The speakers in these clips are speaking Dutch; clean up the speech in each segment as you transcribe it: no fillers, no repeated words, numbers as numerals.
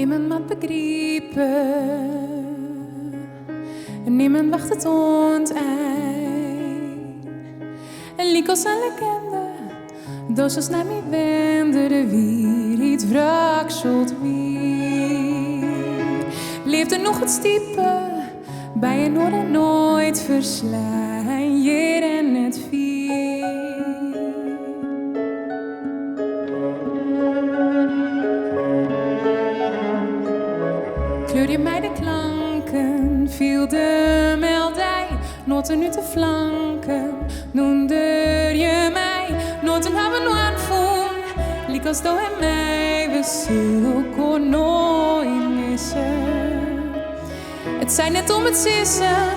Iemand moet begrijpen, niemand wacht het ontein. En liek als een legende, dat is naar mij wende de weer iets wrak zult weer. Leefde nog het stiepe, bij een noorden nooit verslaan, je en het vier. Kleur je mij de klanken, viel de meldij, noten nu te flanken, noemde je mij, noten hebben we aanvoelen, liek als doe en mij, we zullen nooit missen. Het zijn net om het sissen,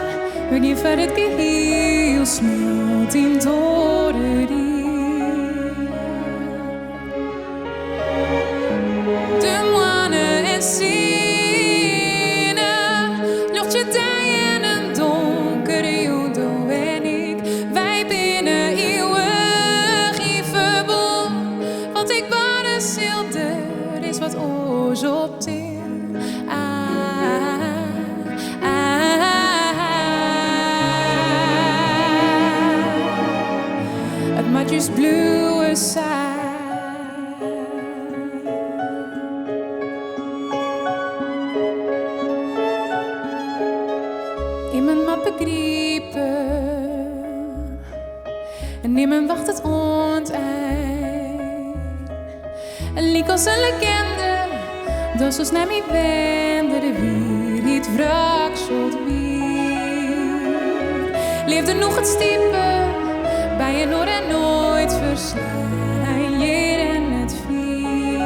we geven het geheel, smelt in door de dier. De mannen en zinnen, lucht je daar in een donkere judo en ik. Wij binnen eeuwig in verbond, want ik ben een zilder, is wat oors op til. Het just blue side. Iemand moet begrijpen en niemand wacht het ontein. En liek als een legende, dat zoals naar mij wende de weer niet wrak zult weer. Leefde nog het stiepe, bij je noord en nooit verslaan, je en het vier.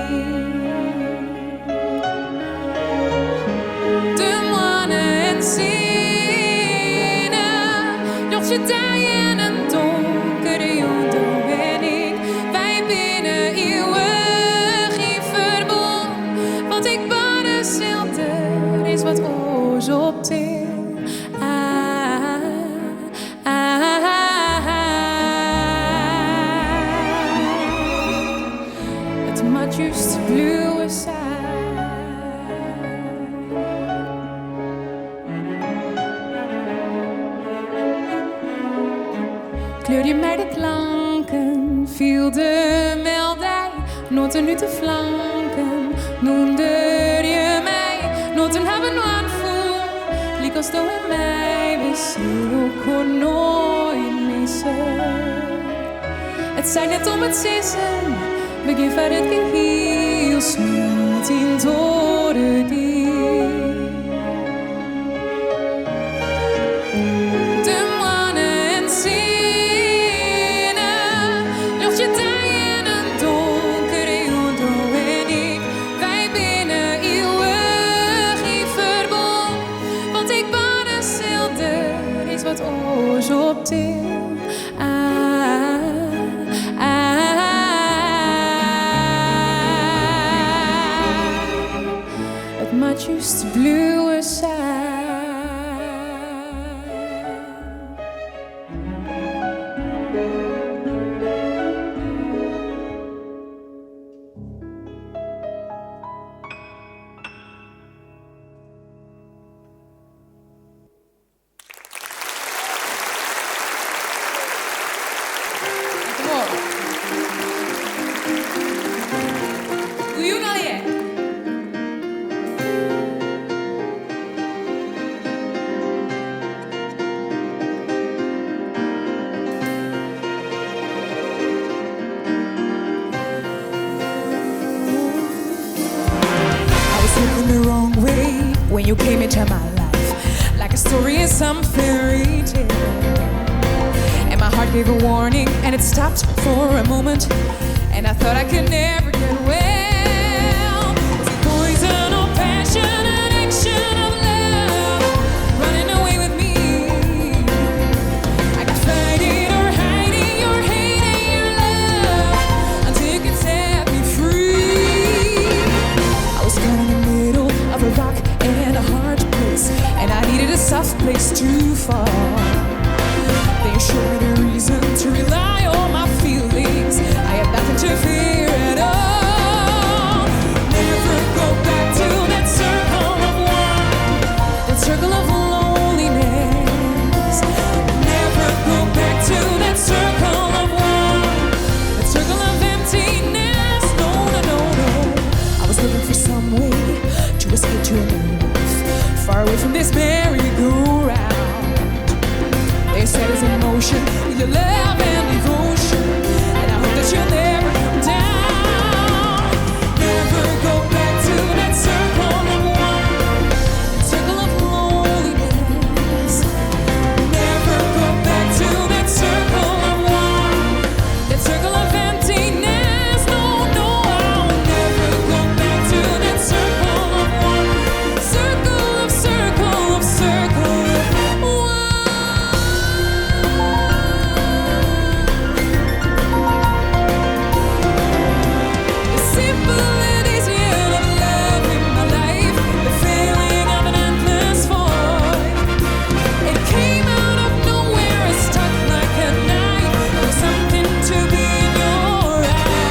De mannen en zinnen, lucht je daar in een donkere judo en ik. Wij binnen eeuwig in verbond, want ik ben een zilder, is wat oors op til. Just blue aside. Kleur je mij de klanken, viel de meldij, noten nu te flanken, noemde je mij, noten hebben we aanvoel, liek als doe en mij, we zullen nooit missen. Het zijn net om het sissen, we geven het geheel, smelt in door de dier. De mannen en zinnen, lucht je daar in een donkere judo en ik. Wij binnen eeuwig in verbond, want ik ben een zilder, is wat oors op til. Just blue aside. When you came into my life, like a story in some fairy tale, and my heart gave a warning, and it stopped for a moment, and I thought I could never get well. Was it poison or passion, an action of love, running away with me? I could fight it or hide it, your hate and your love, until you could set me free. I was caught in the middle of a rock and a hard place, and I needed a soft place to fall. They showed me the reason to rely on my feelings. I had nothing to fear at all. your love and devotion, and I hope that you'll never come down. Never go back to that circle of one, that circle of loneliness. Never go back to that circle of one, that circle of emptiness. No, no, I'll never go back to that circle of one, circle of circle of circle of one. The simplicity of love in my life, the feeling of an endless void. It came out of nowhere, it stuck like a knife. There's something to be in your eyes.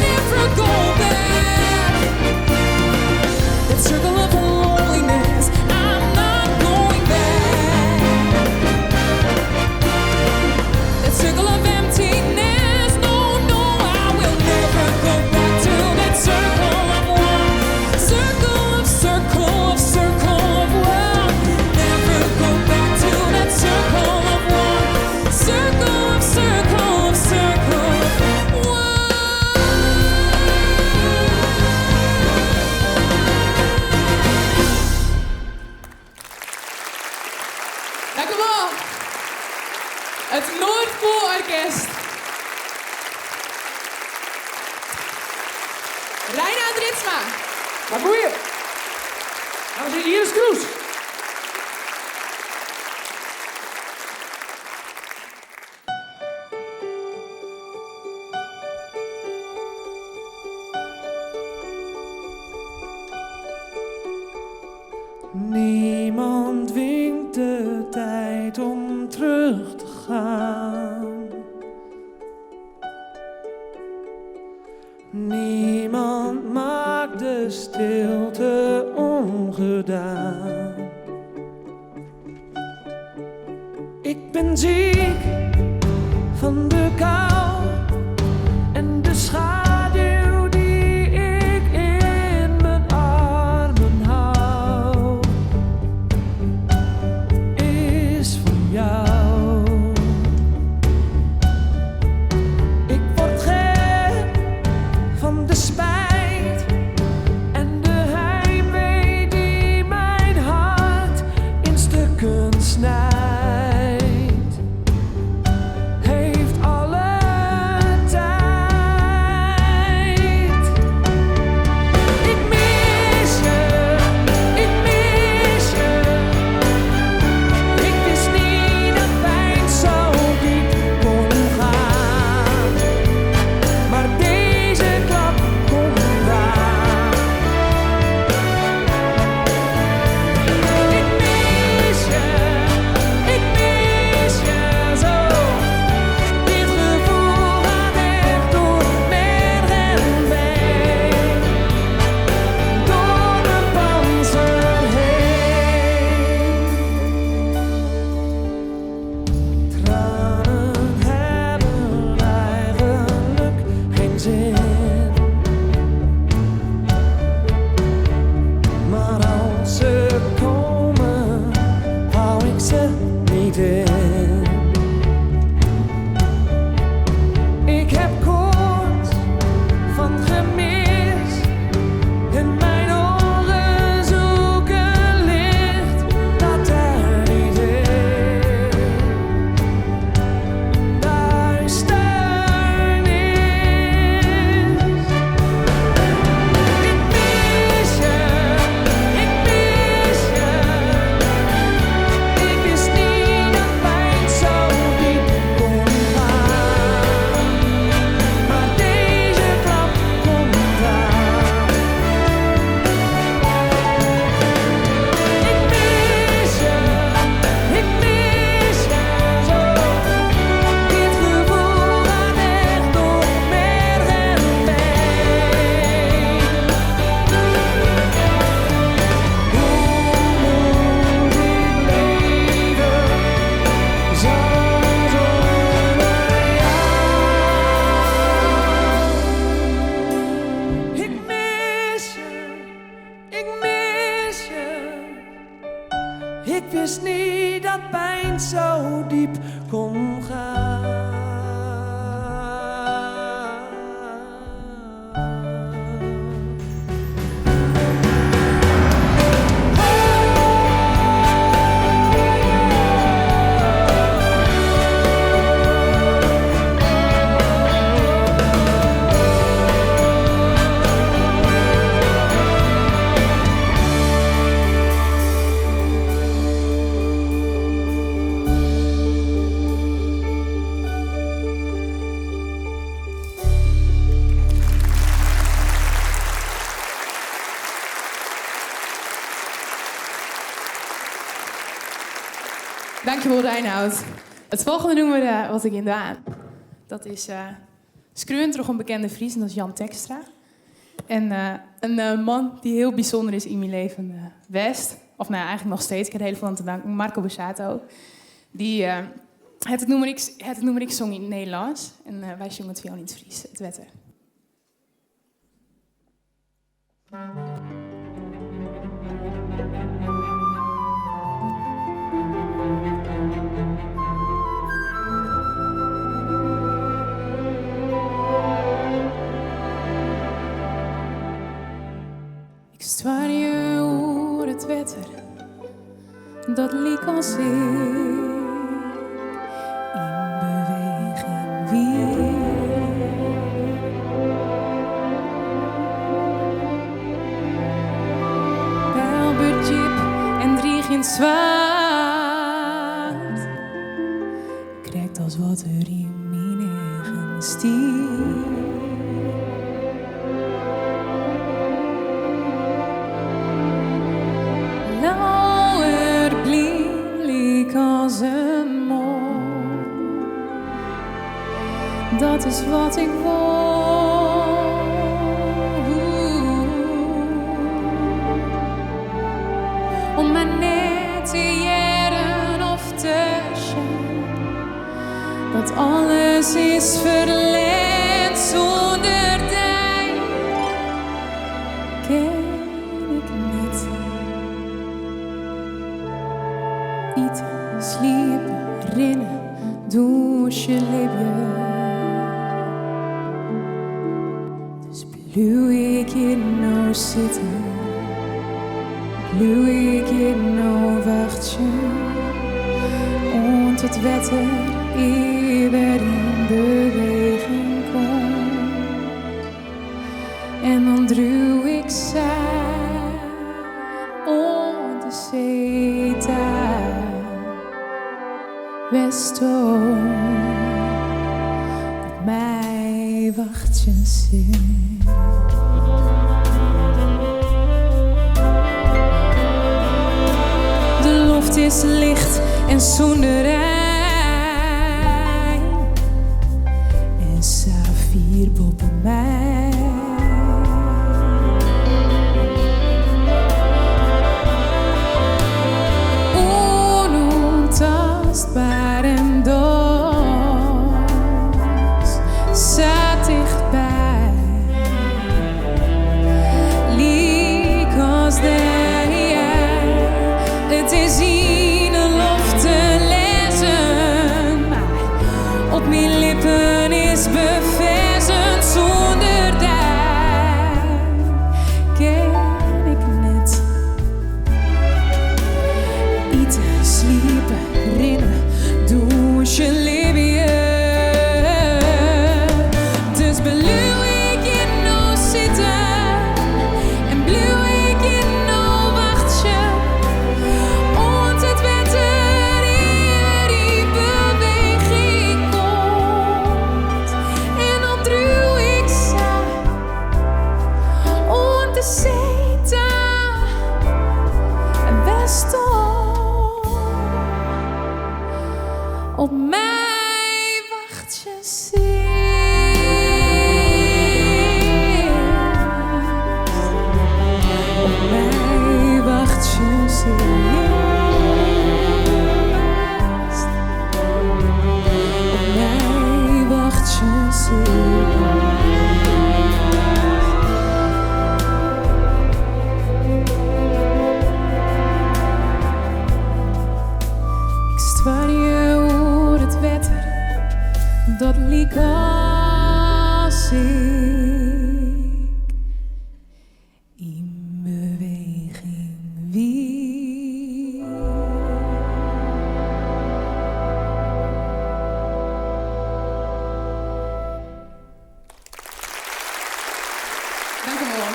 Never go back. That circle of loneliness, I'm not going back. That circle of emptiness, no, no, I will never go back to that circle of one, circle of circle of circle of one. Never go back to that circle of one, circle of circle of circle of one. Dank u wel. Het Noordpoolorkest. Reinoud Ritsma. Maar boeien. Dames en heren, hier is Kroes. Niemand dwingt de tijd om terug te gaan. Niemand maakt de stilte ongedaan. Ik ben ziek van de kou en de schaduw die ik in mijn armen hou, is van jou. Ik word gek van de spijt en de heimwee die mijn hart in stukken snijdt. Heeft alle tijd. Ik mis je, ik mis je. Ik wist niet dat pijn zo diep kon gaan, maar deze klap komt waar. Ik mis je zo. Dit gevoel gaat echt door merg en been, door mijn panzer heen. Tranen hebben eigenlijk geen zin, maar als ze komen, hou ik ze niet in. Ik heb koorts van gemis en mijn ogen zoeken licht dat er niet is. Duisternis. Ik mis je, ik mis je. Ik wist niet dat pijn zo diep kon gaan. Dankjewel, Reinoud. Het volgende noemen we Wat ik in de aan. Dat is Skruwen, toch een bekende Fries, en dat is Jan Tekstra. En een man die heel bijzonder is in mijn leven West. Of nou ja, eigenlijk nog steeds, ik heb er heel veel aan te danken. Marco Borsato. Die het nummer ik zong in het Nederlands. En wij zongen het voor jou in het Fries, het wetter. Ik zwaar je hoe het wetter, dat liek als ik in beweging wie. Bijlbert, Jip en Driegjen zwaard, krijgt als wat er in mijn eigen stier. Als een mol, dat is wat ik wil. Om maar net te jaren of te zijn, dat alles is verleend zonder dij. Ken ik niet. Eten, sliepen, rennen, douchen, leven. Dus blijf ik hier nou zitten, blijf ik hier nou wachten. Und het wetter weer in beweging komt. En dan druw ik zij und de zee daar. Westoom, op mij wacht je zin. De lucht is licht en zonderij. En saffier boven mij. Onontastbaar en doos, staat dichtbij. Liek als de jij, het is in een lof te lezen, maar op mijn lippen is bevestigd zonder dij. Ken ik net. Eten, sliepen, rennen, douchen, leven. Dus blijf ik hier nou zitten en blijf ik hier nou wachten. Und het wetter hier in beweging komt. En dan druw ik zij und de zee daar en Westoom. Op mij wacht je ziel. Op mij wacht je ziel. Op mij wacht je ziel. Ik zwaar je dat liek als ik in beweging wie. Dank u wel.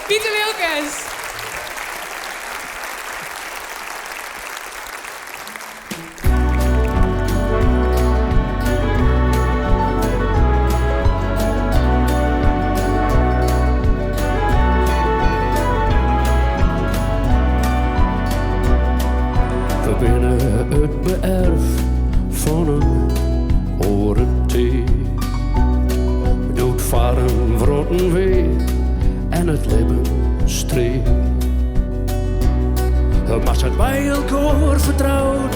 Pieter Wilkens. We binnen het beërf van een orenthee. Doet varen vrotten weer en het leven streek. We mag het bij elkaar vertrouwen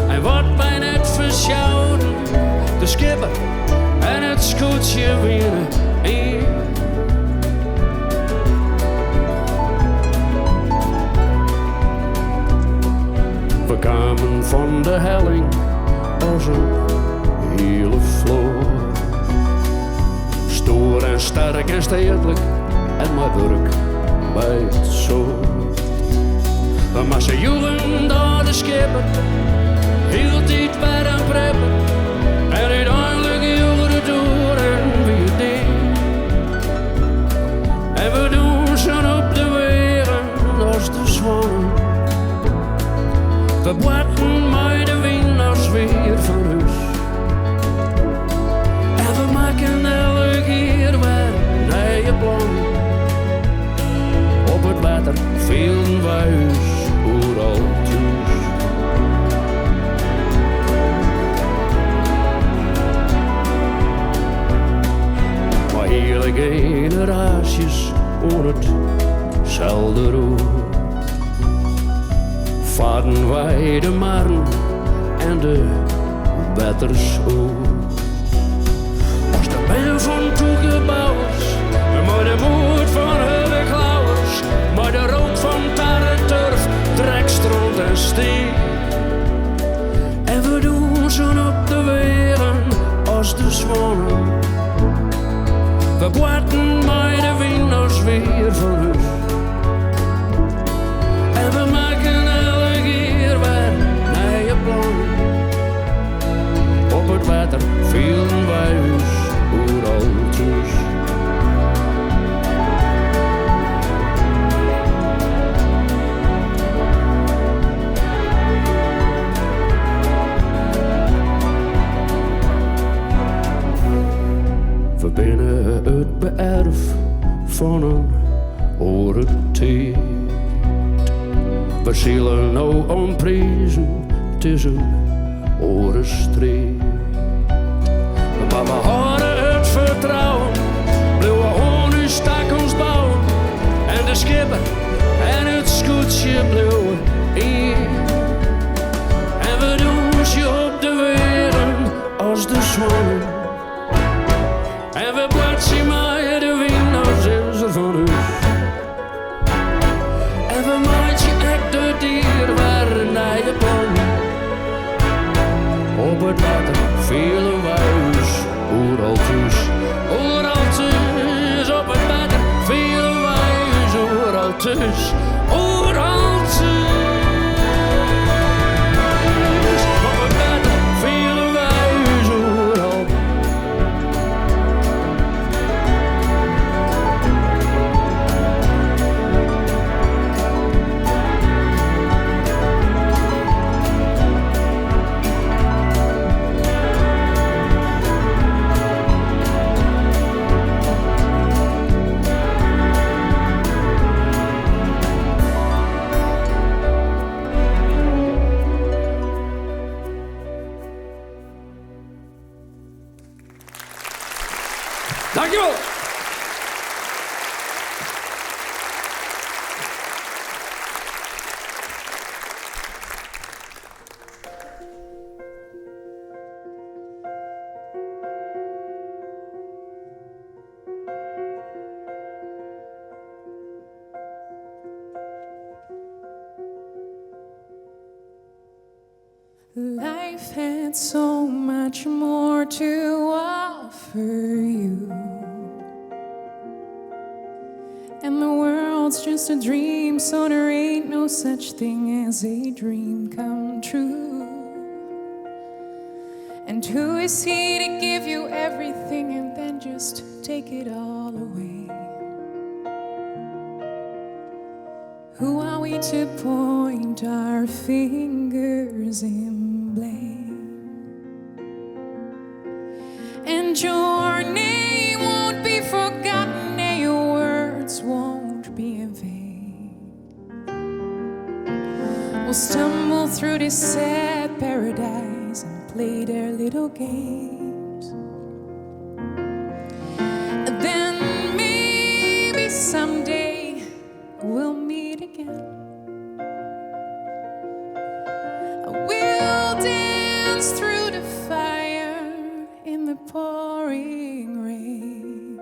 en wat bij net verschouden. De schipper en het scootje winnen in. We kwamen van de helling als een hele vloer. Stoer en sterk en stedelijk en mijn werk bij het zo. Maar ze joegen door de schipper, hield iets bij een preppen. En uiteindelijk joegen de door en wie het ding. En we doen ze op de wegen als de zwanen. We boeten met de winnaars weer van huis. En we maken elke keer weer nieuwe plannen. Op het water vielen wij huis overal thuis. Maar hele generaties onder hetzelfde roer. Varen wij de Maren en de wetters ook. Als de bijl van toegebouwers, maar de moed van hun klauwers, maar de rook van tarre turf, trekstrand en steen. En we doen zo op de wegen als de zwanen. We boeten bij de winnaars weer van huis. En we maken elke keer weer nieuwe plannen. Op het water vielen wij huis overal thuis. We binnen het beërf van een orenthee. We zullen nou omprezen, het is een orenstreek. Maar we hadden het vertrouwen, bleven gewoon nu stak ons bouwen. En de schipper en het scootje bleven in. En we doen ze op de wegen als de zwanen. En we plaatsen maar de winnaars is er van huis. En we maken echt de dier waar naar je plan. Op het water vielen wij huis, overal thuis. Overal thuis, op het water vielen wij huis, overal thuis. Overal thuis. Op het water vielen wij huis, overal. life had so much more to offer you. And the world's just a dream, so there ain't no such thing as a dream come true. And who is he to give you everything and then just take it all away? Who are we to point our fingers in blame? And your name won't be forgotten, and your words won't be in vain. We'll stumble through this sad paradise and play their little games. And then maybe someday we'll meet again. We'll dance through the fire in the pouring rain.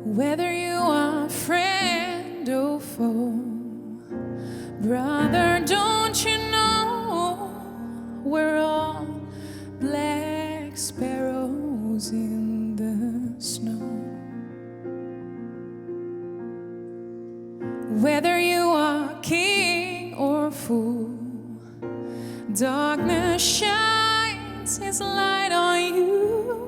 Whether you are friend or foe, brother, don't you know we're all black sparrows in the snow? Whether you are king or fool, darkness shines its light on you.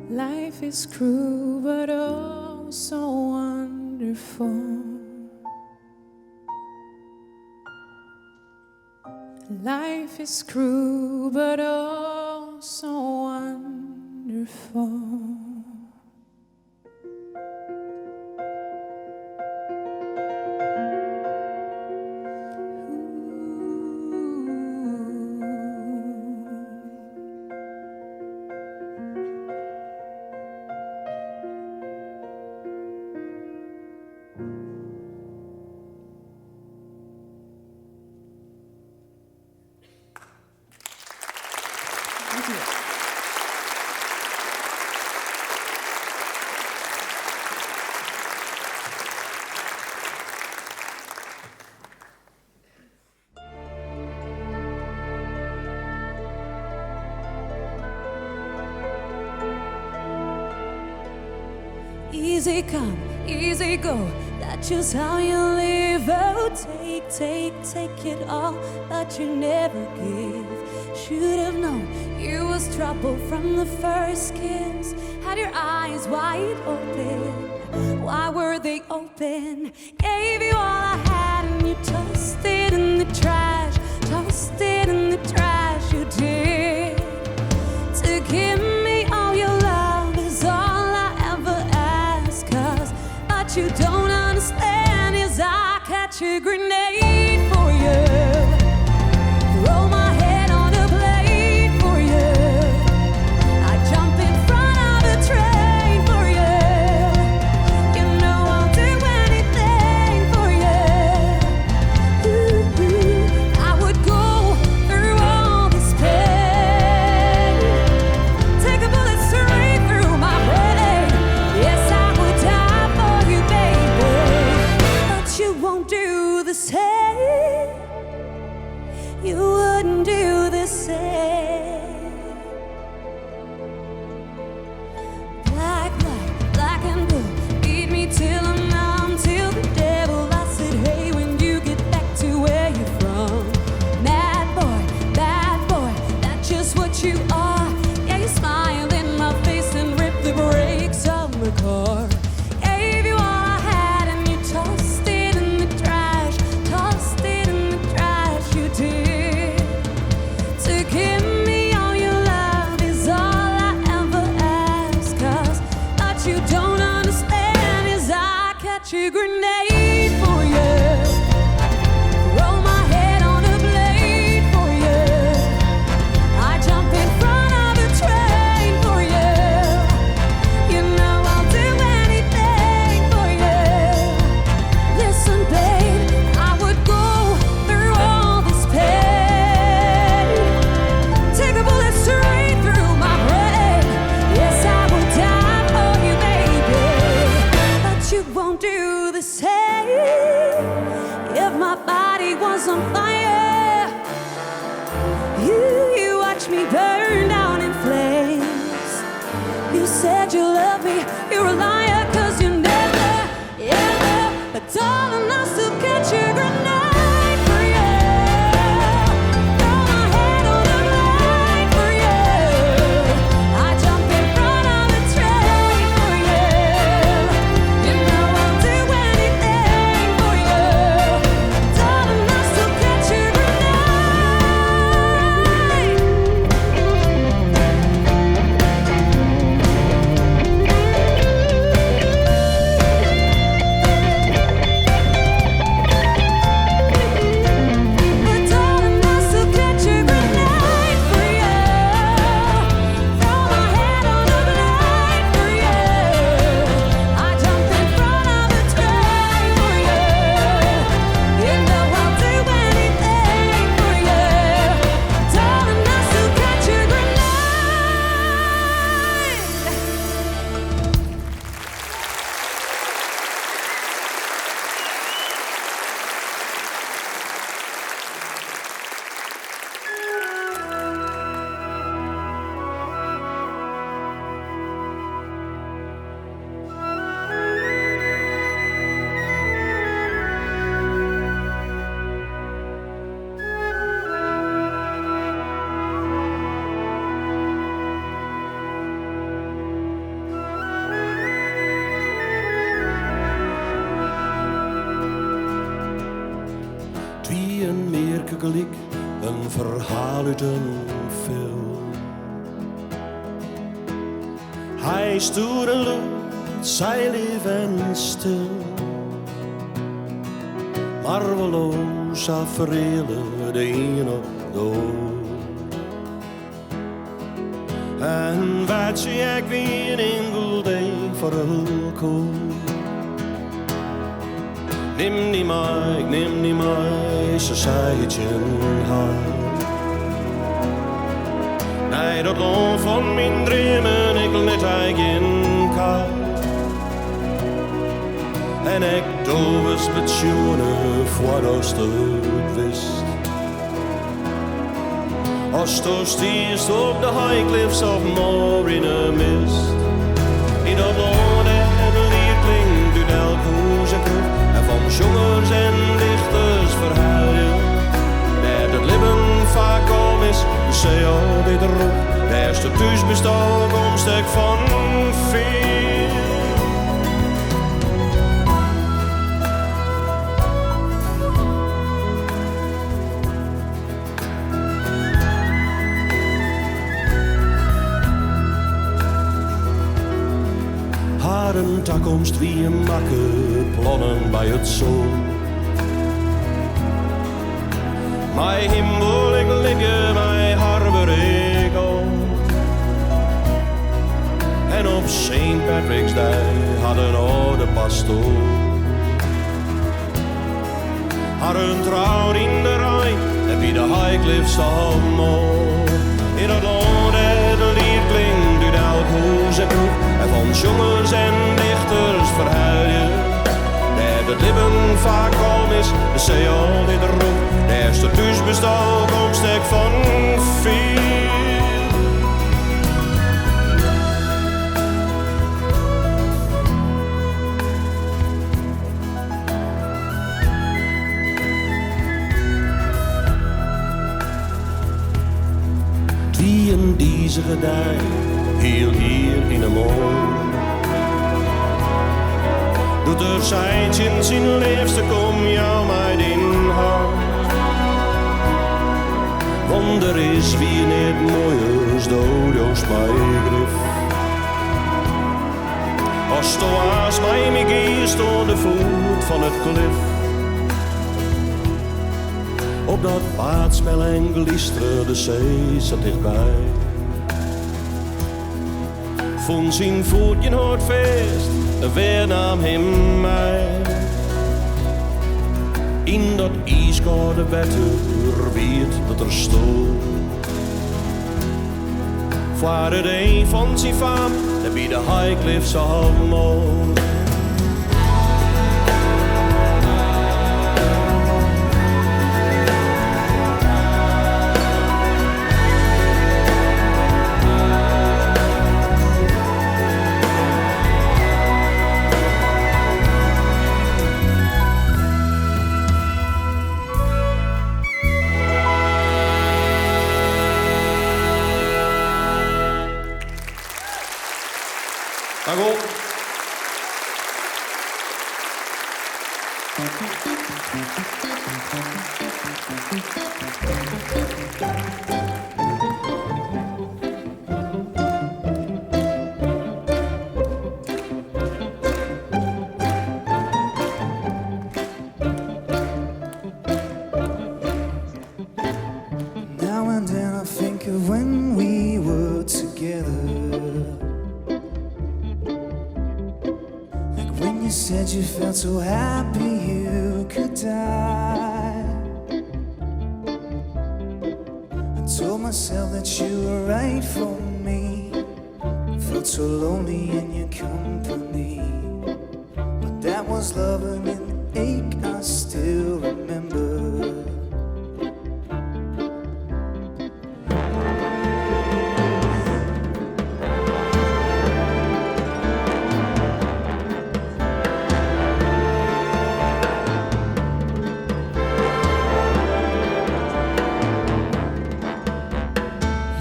Life is cruel, but oh so wonderful. Life is cruel, but oh so wonderful. Easy come, easy go, that's just how you live. Oh, take it all, but you never give. Should have known it was trouble from the first kiss. Had your eyes wide open, why were they open? Gave you all I had and you tossed it in the trash. Tossed it in the trash, you did. To give me all your love is all I ever ask. Cause what you don't understand is I catch a grenade for you. Throw my head on a blade for you. I jump in front of the train for you. You know I'll do anything for you. was on fire. You watched me burn down in flames. You said you loved me, you're a liar, 'cause you never, ever. But darling, I still catch your grenade for you. Throw my head on the line for you. I jump in front of the train for you. You know I'll do anything for you. Darling, I still catch your gelijk een verhaal uit een film. Hij stoer en lucht, zij lief en stil. Marveloos afrelen de een op de ander. En wat zie ik weer een enkel dag voor elkaar. Neem die mij, ze zei het je hart. Nee, dat loon van mijn dromen, ik let eigenlijk in kaart. En ik doe eens met schoenen voordat je het wist. Als je stierst op de highcliffs of more in de mist. In dat loon en een lied klinkt uit elk hoes en kroeg. En van zongers en dichters verhuilen. Daar het leven vaak om is, zei altijd erop. Daar is de thuisbestaan een stuk van veel. Haar een toekomst wie een makke plannen bij het zon. Mijn hemel, ik liggen, mijn harber ik op. En op St. Patrick's Day had een oude pastoor. Haar een trouw in de Rijn, en wie de highcliffs allemaal. In het land het lied klinkt uit elk hoes en kroeg. En van zongers en dichters verhuilen. Daar het leven vaak kalm is, de zee altijd erop. Daar is de thuisbestaan een stuk van veel. Wie in deze gedij, heel hier in de mond. Doet er zijtje in zijn liefste, kom jou mij in hand. Want er is wie niet mooi is, dood mij grif. Als stoa's mij me geest aan de voet van het klif. Op dat paardspel en glisteren de zee zat dichtbij. Vond zijn voetje hoort feest, weer nam hem mij. In dat ijskoude wetter weet dat er stond. Voor het een van zijn faam, daar bij de highcliffs allemaal. Karel. Now and then I think of when we were together, like when you said you felt so happy you could die. I told myself that you were right for me. Felt so lonely in your company, but that was love and an ache I still remember.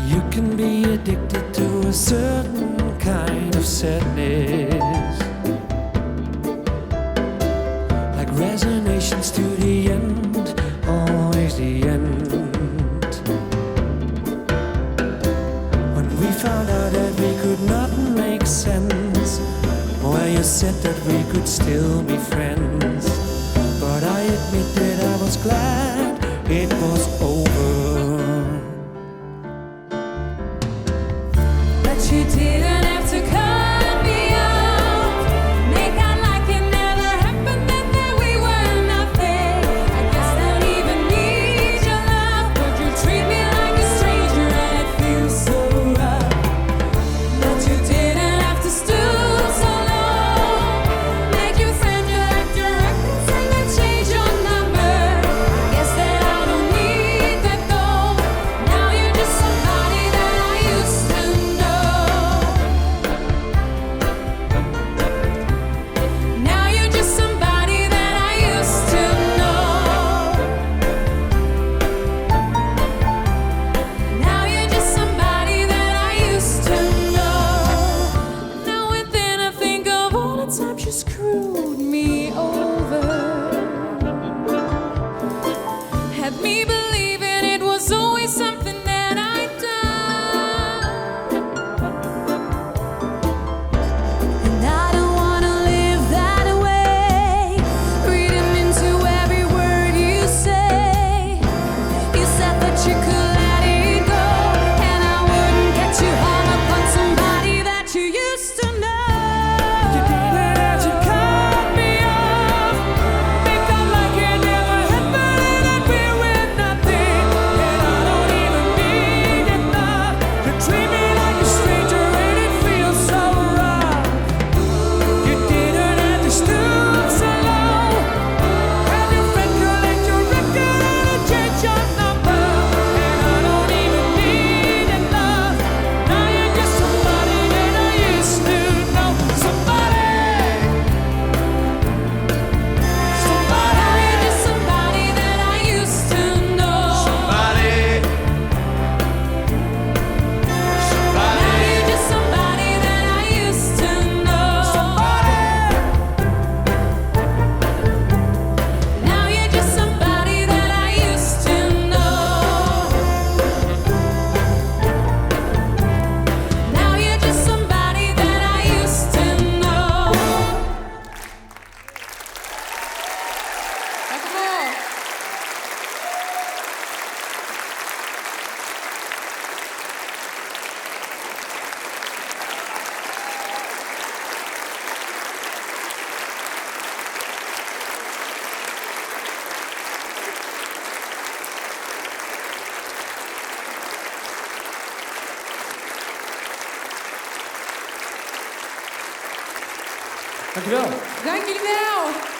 You can be addicted to a certain kind of sadness, like resignations to the end, always the end. When we found out that we could not make sense, well, you said that we could still be friends, but I admit that I was glad it was over. You didn't have to cut me off, make out like it never happened and that we were nothing. I guess I don't even need your love, but you treat me like a stranger and it feels so rough. But you didn't have to stoop so low, make you send your actor records and then change your number. I guess that I don't need that though. Now you're just somebody that I used to know. Now you're just somebody that I used to know. Now you're just somebody that I used to know. Now and then I think of all the times you screwed me over, had me believing it was always something that I'd done. And I don't wanna live that way, reading into every word you say. You said that you could let it go, and I wouldn't get you hung up on somebody that you used to know. You didn't have to cut me off, make out like it never happened and that we were nothing. And I don't even need it now. You treat me like a stranger and it feels so wrong. You didn't have to stoop so low, have your friend collect your record and change your number. And I don't even need it now. Now you're just somebody that I used to know. Somebody. Now you're just somebody that I used to know. Now you're just somebody that I used to know. Now you're just somebody that I used to know. Now you're just somebody that I used to know. Dankjewel. Dankjewel. Dank jullie wel.